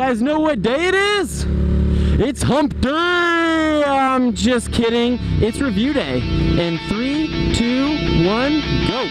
guys know what day it is? It's hump day! I'm just kidding. It's review day. In 3, 2, 1, go!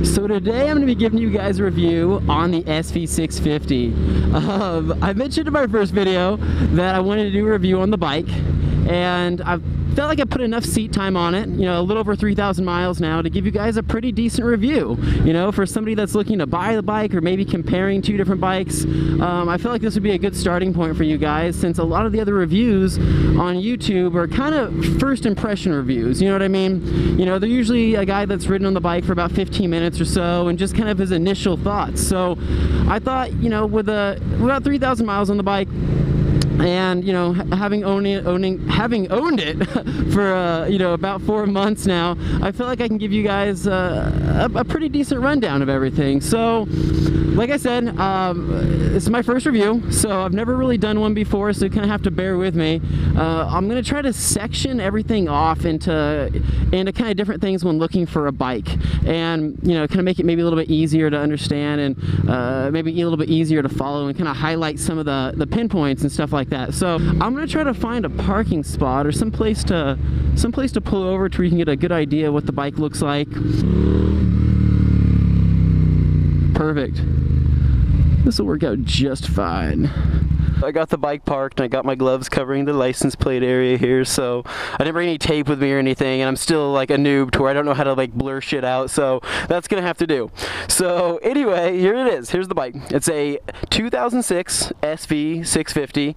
So today I'm going to be giving you guys a review on the SV650. I mentioned in my first video that I wanted to do a review on the bike, and I felt like I put enough seat time on it, you know, a little over 3,000 miles now, to give you guys a pretty decent review, you know, for somebody that's looking to buy the bike or maybe comparing two different bikes. I feel like this would be a good starting point for you guys, since a lot of the other reviews on YouTube are kind of first impression reviews, you know what I mean? You know, they're usually a guy that's ridden on the bike for about 15 minutes or so and just kind of his initial thoughts. So I thought, you know, with about 3,000 miles on the bike, and you know, having owned it for you know, about 4 months now, I feel like I can give you guys a pretty decent rundown of everything. So like I said, this is my first review, so I've never really done one before, so you kind of have to bear with me. I'm gonna try to section everything off into kind of different things when looking for a bike, and you know, kind of make it maybe a little bit easier to understand, and maybe a little bit easier to follow, and kind of highlight some of the pinpoints and stuff like that. So I'm gonna try to find a parking spot or some place to pull over to where you can get a good idea what the bike looks like. Perfect. This will work out just fine. I got the bike parked and I got my gloves covering the license plate area here, so I didn't bring any tape with me or anything, and I'm still like a noob to where I don't know how to like blur shit out, so that's gonna have to do. So anyway, here it is. Here's the bike. It's a 2006 SV650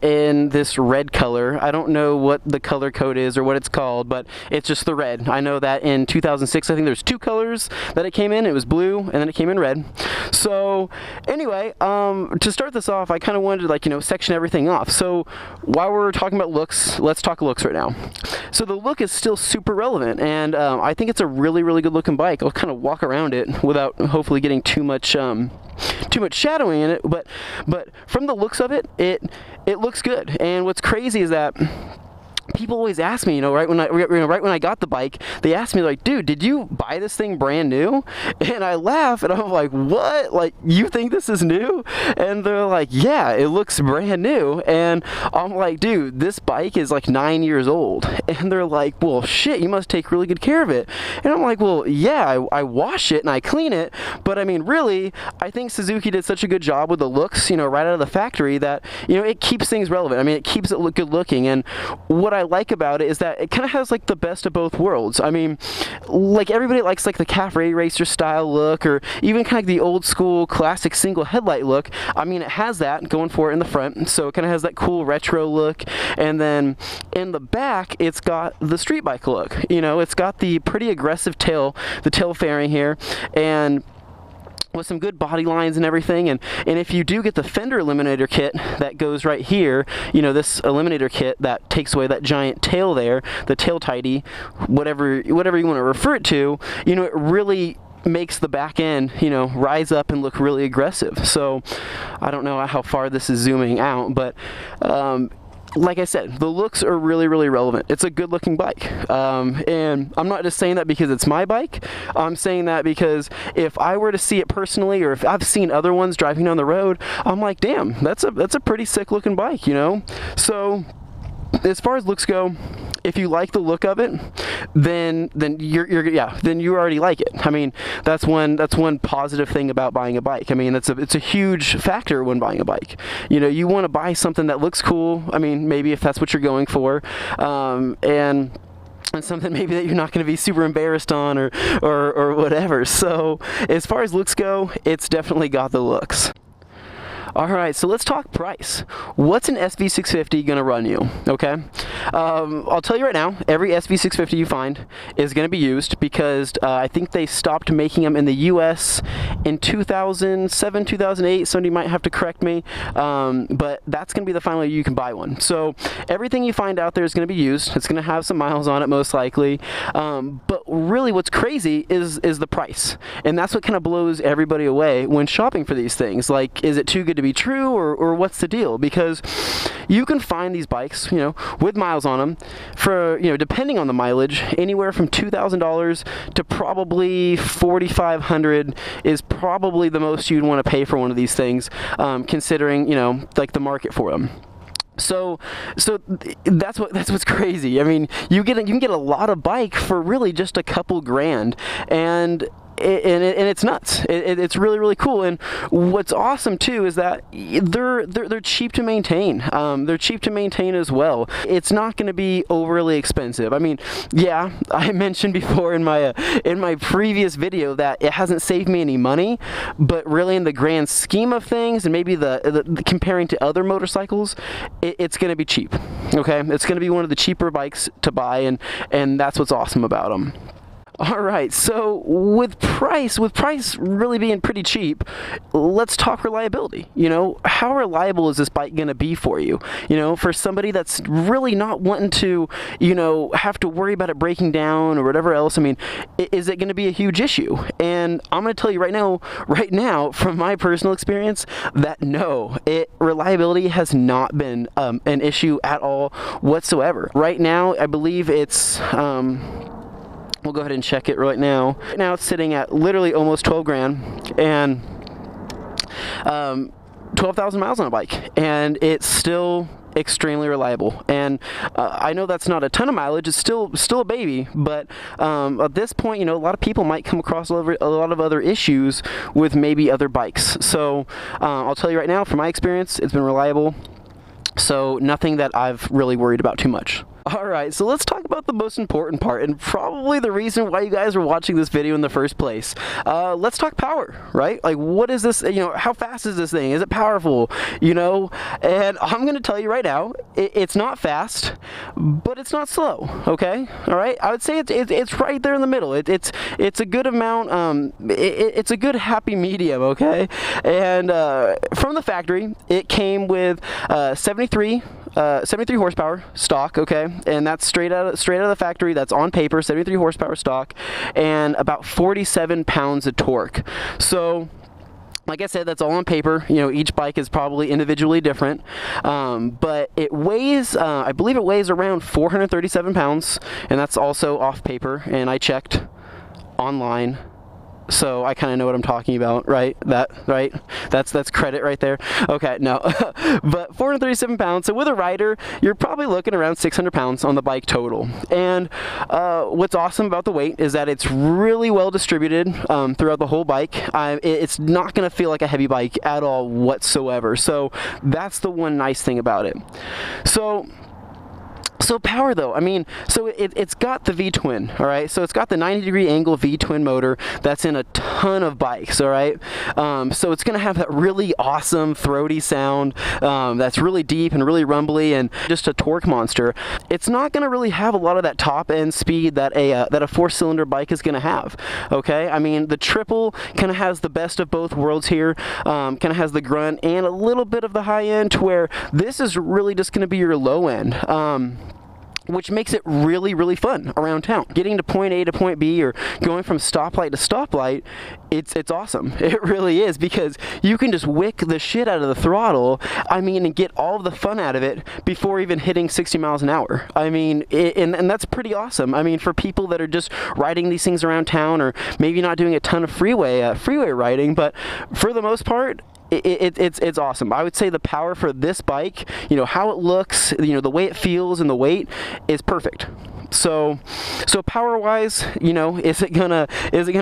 in this red color. I don't know what the color code is or what it's called, but it's just the red. I know that in 2006 I think there's 2 colors that it came in. It was blue and then it came in red. So anyway, to start this off, I kind of wanted to, like, you know, section everything off. So while we're talking about looks, let's talk looks right now. So the look is still super relevant, and I think it's a really, really good looking bike. I'll kind of walk around it without hopefully getting too much shadowing in it, but from the looks of it, it looks good. And what's crazy is that people always ask me, you know, right when I got the bike, they asked me like, dude, did you buy this thing brand new? And I laugh and I'm like, what? Like, you think this is new? And they're like, yeah, it looks brand new. And I'm like, dude, this bike is like 9 years old. And they're like, well, shit, you must take really good care of it. And I'm like, well, yeah, I wash it and I clean it. But I mean, really, I think Suzuki did such a good job with the looks, you know, right out of the factory, that, you know, it keeps things relevant. I mean, it keeps it good looking. And what I like about it is that it kind of has like the best of both worlds. I mean, like, everybody likes like the cafe racer style look, or even kind of like the old school classic single headlight look. I mean, it has that going for it in the front, so it kind of has that cool retro look. And then in the back, it's got the street bike look. You know, it's got the pretty aggressive tail, the tail fairing here, and with some good body lines and everything. And if you do get the fender eliminator kit that goes right here, you know, this eliminator kit that takes away that giant tail there, the tail tidy, whatever you want to refer it to, you know, it really makes the back end, you know, rise up and look really aggressive. So I don't know how far this is zooming out, but like I said, the looks are really, really relevant. It's a good looking bike. And I'm not just saying that because it's my bike. I'm saying that because if I were to see it personally, or if I've seen other ones driving down the road, I'm like, damn, that's a pretty sick looking bike, you know? So as far as looks go, if you like the look of it, then you already like it. I mean, that's one positive thing about buying a bike. I mean, it's a huge factor when buying a bike. You know, you want to buy something that looks cool. I mean, maybe if that's what you're going for, and something maybe that you're not going to be super embarrassed on, or whatever. So as far as looks go, it's definitely got the looks. All right, so let's talk price. What's an SV650 gonna run you, okay? I'll tell you right now, every SV650 you find is gonna be used because I think they stopped making them in the US in 2007, 2008. Somebody might have to correct me, but that's gonna be the final year you can buy one. So everything you find out there is gonna be used. It's gonna have some miles on it most likely, but really what's crazy is the price, and that's what kind of blows everybody away when shopping for these things. Like, is it too good to be true, or what's the deal? Because you can find these bikes, you know, with miles on them for, you know, depending on the mileage, anywhere from $2,000 to probably $4,500 is probably the most you'd want to pay for one of these things, considering, you know, like the market for them. So that's what's crazy. I mean, you can get a lot of bike for really just a couple grand, and it's nuts. It's really, really cool. And what's awesome too is that they're cheap to maintain. They're cheap to maintain as well. It's not going to be overly expensive. I mean, yeah, I mentioned before in my previous video that it hasn't saved me any money, but really in the grand scheme of things, and maybe the comparing to other motorcycles, it's going to be cheap. Okay, it's going to be one of the cheaper bikes to buy, and that's what's awesome about them. All right, so with price really being pretty cheap, let's talk reliability. You know, how reliable is this bike going to be for you? You know, for somebody that's really not wanting to, you know, have to worry about it breaking down or whatever else. I mean, is it going to be a huge issue? And I'm going to tell you right now, from my personal experience, that no, reliability has not been an issue at all whatsoever. Right now, I believe it's we'll go ahead and check it right now. Right now it's sitting at literally almost 12 grand and 12,000 miles on a bike, and it's still extremely reliable. And I know that's not a ton of mileage, it's still a baby, but at this point, you know, a lot of people might come across a lot of other issues with maybe other bikes. So I'll tell you right now, from my experience, it's been reliable, so nothing that I've really worried about too much. Alright, so let's talk about the most important part, and probably the reason why you guys are watching this video in the first place. Let's talk power, right? Like, what is this, you know, how fast is this thing? Is it powerful? You know, and I'm going to tell you right now, it's not fast, but it's not slow, okay? Alright, I would say it's right there in the middle. It's a good amount, it's a good happy medium, okay? And from the factory, it came with 73 horsepower stock, okay, and that's straight out of the factory. That's on paper, 73 horsepower stock, and about 47 pounds of torque. So, like I said, that's all on paper. You know, each bike is probably individually different, but it weighs, I believe it weighs around 437 pounds, and that's also off paper, and I checked online. So I kind of know what I'm talking about, right? That's credit right there. Okay, no, but 437 pounds. So with a rider, you're probably looking around 600 pounds on the bike total. And what's awesome about the weight is that it's really well distributed throughout the whole bike. It's not going to feel like a heavy bike at all whatsoever. So that's the one nice thing about it. So power though, I mean, so it's got the V-twin, all right? So it's got the 90-degree angle V-twin motor that's in a ton of bikes, all right? So it's gonna have that really awesome throaty sound that's really deep and really rumbly and just a torque monster. It's not gonna really have a lot of that top end speed that a four-cylinder bike is gonna have, okay? I mean, the triple kind of has the best of both worlds here, kind of has the grunt and a little bit of the high end, to where this is really just gonna be your low end. Which makes it really, really fun around town. Getting to point A to point B, or going from stoplight to stoplight, it's awesome. It really is, because you can just wick the shit out of the throttle, I mean, and get all of the fun out of it before even hitting 60 miles an hour. I mean, and that's pretty awesome. I mean, for people that are just riding these things around town, or maybe not doing a ton of freeway riding, but for the most part, it's awesome. I would say the power for this bike, you know, how it looks, you know, the way it feels and the weight is perfect. So power wise, you know, is it gonna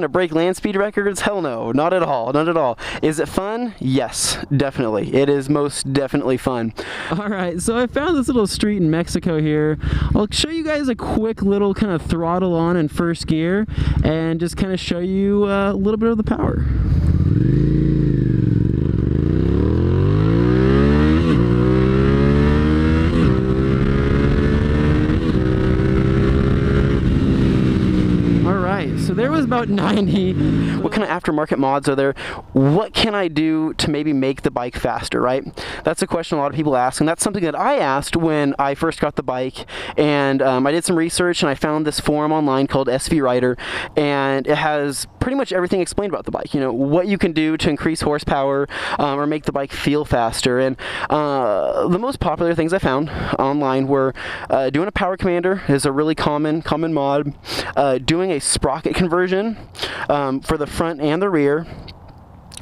break land speed records? Hell no, not at all, not at all. Is it fun? Yes, definitely. It is most definitely fun. All right, so I found this little street in Mexico here. I'll show you guys a quick little kind of throttle on in first gear, and just kind of show you a little bit of the power. was about 90. What kind of aftermarket mods are there? What can I do to maybe make the bike faster, right? That's a question a lot of people ask, and that's something that I asked when I first got the bike. And I did some research, and I found this forum online called SV Rider, and it has pretty much everything explained about the bike. You know, what you can do to increase horsepower or make the bike feel faster. And the most popular things I found online were doing a power commander is a really common mod, doing a sprocket conversion for the front and the rear.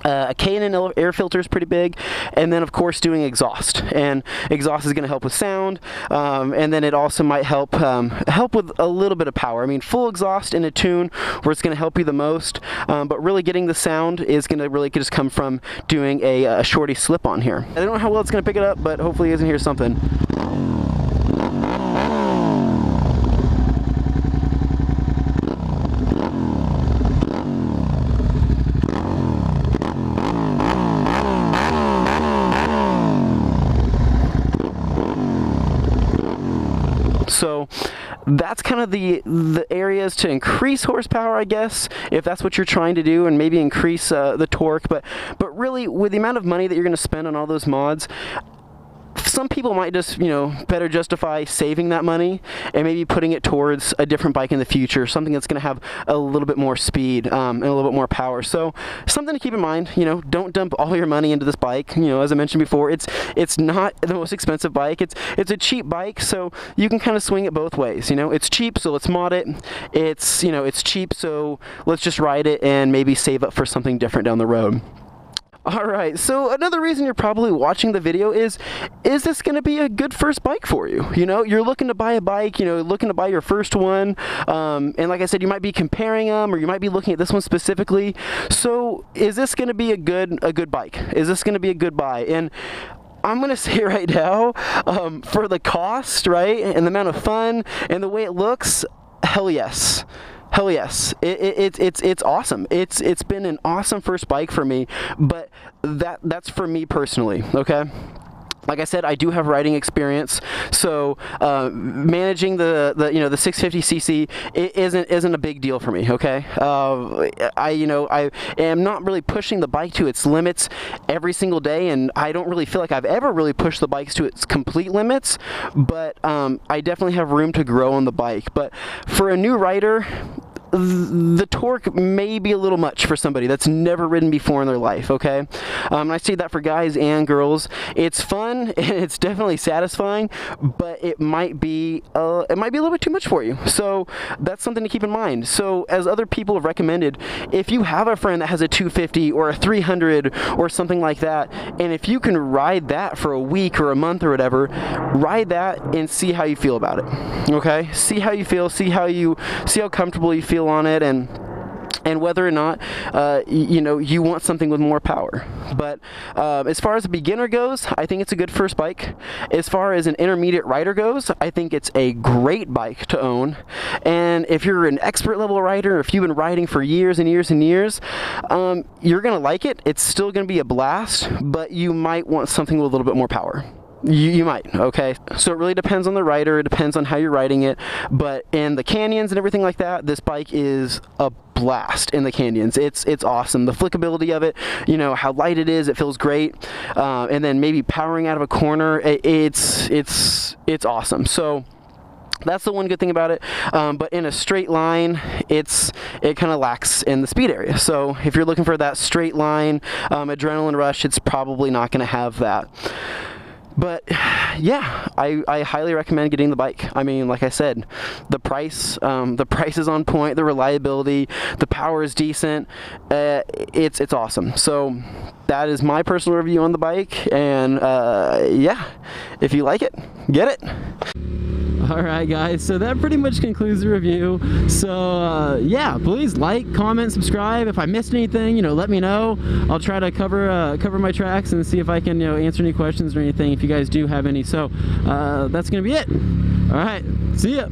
A K&N air filter is pretty big, and then of course doing exhaust, and exhaust is going to help with sound, and then it also might help with a little bit of power. I mean, full exhaust in a tune where it's going to help you the most, but really getting the sound is going to really just come from doing a shorty slip on here. I don't know how well it's going to pick it up, but hopefully you guys can hear something. So that's kind of the areas to increase horsepower, I guess, if that's what you're trying to do, and maybe increase the torque. But really, with the amount of money that you're going to spend on all those mods, some people might just, you know, better justify saving that money and maybe putting it towards a different bike in the future, something that's going to have a little bit more speed and a little bit more power. So something to keep in mind, you know, don't dump all your money into this bike. You know, as I mentioned before, it's not the most expensive bike. It's a cheap bike, so you can kind of swing it both ways. You know, it's cheap, so let's mod it. It's, you know, it's cheap, so let's just ride it and maybe save up for something different down the road. Alright, so another reason you're probably watching the video is this going to be a good first bike for you? You know, you're looking to buy a bike, you know, looking to buy your first one, and like I said, you might be comparing them, or you might be looking at this one specifically. So is this going to be a good bike? Is this going to be a good buy? And I'm going to say right now, for the cost, right, and the amount of fun, and the way it looks, hell yes. Hell yes, it's awesome. It's been an awesome first bike for me, but that's for me personally, okay? Like I said, I do have riding experience, so managing the 650cc isn't a big deal for me. Okay, I am not really pushing the bike to its limits every single day, and I don't really feel like I've ever really pushed the bikes to its complete limits. But I definitely have room to grow on the bike. But for a new rider, the torque may be a little much for somebody that's never ridden before in their life, okay? And I say that for guys and girls. It's fun and it's definitely satisfying, but it might be a little bit too much for you. So that's something to keep in mind. So as other people have recommended, if you have a friend that has a 250 or a 300 or something like that, and if you can ride that for a week or a month or whatever, ride that and see how you feel about it, okay? See how you feel, see how comfortable you feel on it, and whether or not you want something with more power. But as far as a beginner goes, I think it's a good first bike. As far as an intermediate rider goes, I think it's a great bike to own. And if you're an expert level rider, if you've been riding for years and years and years, you're gonna like it. It's still gonna be a blast, but you might want something with a little bit more power. You might, okay? So it really depends on the rider, it depends on how you're riding it, but in the canyons and everything like that, this bike is a blast in the canyons. It's awesome. The flickability of it, you know, how light it is, it feels great, and then maybe powering out of a corner, it's awesome. So that's the one good thing about it, but in a straight line, it kind of lacks in the speed area. So if you're looking for that straight line adrenaline rush, it's probably not going to have that. But yeah, I highly recommend getting the bike. I mean, like I said, the price is on point, the reliability, the power is decent. It's awesome. So that is my personal review on the bike, and yeah, if you like it, get it. Alright guys, so that pretty much concludes the review. So yeah, please like, comment, subscribe. If I missed anything, let me know. I'll try to cover my tracks and see if I can answer any questions or anything if you guys do have any. So that's gonna be it. Alright, see ya.